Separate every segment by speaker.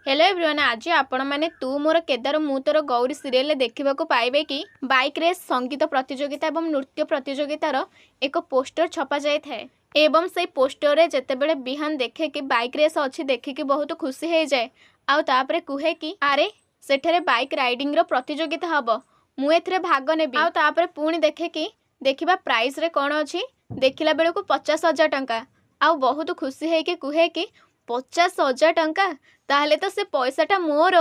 Speaker 1: Hello everyone, आज आपण मैंने तू मोर केदार मु तोर गौरी सीरियल देखा पाइबे कि बाइक रेस संगीत प्रतियोगिता और नृत्य प्रतियोगितार एक पोस्टर छपा जाए थाए एवं से पोस्टर रे जेतेबेले बिहान देखे कि बाइक रेस अच्छी देखिकी बहुत खुशी हो जाए। आउ तापरे कुहे कि अरे सेठरे बाइक राइडिंग रो प्रतियोगिता हम मुझे भाग नेबी। आउ तापरे पुणी देखे कि देखिबा प्राइस रे कौन अच्छी देखला बेलू 50,000 टंका। आउ बहुत खुशी है कि कुहे कि 50,000 टंका ताहले तो से पैसाटा मोर।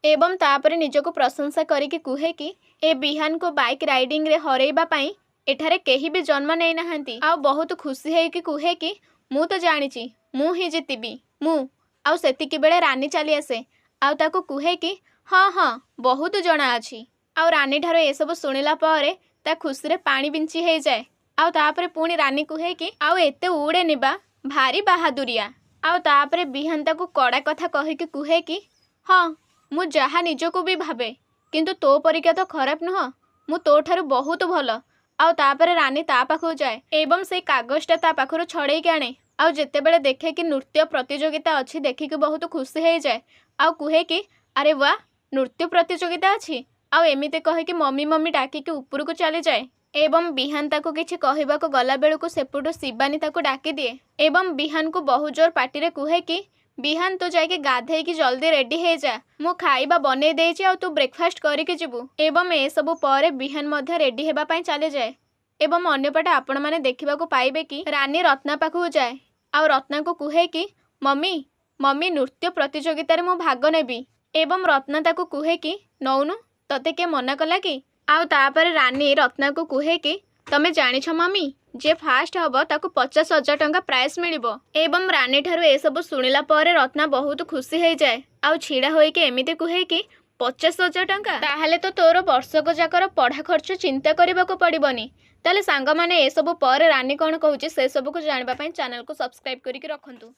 Speaker 1: एवं तापरे निजको प्रशंसा करिके कुहे कि ए बिहान को बाइक राइडिंग रे हरैबा पाई एठारे केही भी जन्म नहीं नहांती। आउ बहुत खुशी है कि कुहे कि मु तो जानिची मु ही जितिबी मु। आउ सेतिकी बेले रानी चली आसे आउ ताको कुहे कि हाँ हाँ बहुत जना अछि। आउ रानी ठारो ए सब सुनिला परे ता खुशी रे पानी बिंची हे जाए। आउ तापरे पुणी रानी कुहे कि आउ एते उड़े निबा भारी बहादुरिया। आउ तापरे बिहान ताको कड़ा कथा कहिके कुहे कि हाँ मु जहा निजको भी भावे किंतु तो परिका तो खराब नुह, मु तो ठारू बहुत भल। आउ तापरे रानी ता पाखु जाए एवं से कागजटा ता पाखुर छड़े के आने। आउ जेतेबेले देखे कि नृत्य प्रतियोगिता अच्छी देखिके बहुत खुशी हो जाए। आउ कुहे कि अरे वाह नृत्य प्रतियोगिता अच्छी। आउ एमिते कहे कि मम्मी मम्मी डाकिके ऊपर को चली जाए। एवं बिहान ताको किछि कहबाको गला बेलू सेपटू शिवानी ताको डाकी दिए एवं बिहान को बहुत जोर पार्टी रे कुहे कि बिहान तू जाके गाधे की जल्दी रेडी हो जा, मु खाइबा बने देछि आउ तू ब्रेकफास्ट करिके जिबु। एवं ए सब परे बिहान मध्य रेडी हेबा पई चले जाए। एवं अन्यपटे आपण माने देखिबाको पाइबे कि रानी रत्ना पाखु जाए आउ रत्ना को कुहे कि मम्मी मम्मी नृत्य प्रतियोगिता रे मु भाग नेबी। एवं रत्ना ताको कुहे कि नौनु तते के मना कला कि। आउ तापरे रानी रत्ना को कुहे कि तमे जानिछ मम्मी जे फास्ट हबो ताको 50,000 टंका प्राइस मिलिबो। एवं रानी ठारू ए सब सुनिला परे रत्ना बहुत खुशी हो जाए आउ छिड़ा होई के एमिते कुहे कि 50,000 टंका ताहले तो तोर वर्षक जाकर पढ़ा खर्च चिंता करबाको पड़िबनी। ताले सांग माने ए सब परे रानी कोन कहूची से सब को जानबा पई चैनल को सब्सक्राइब करिके रखंतु।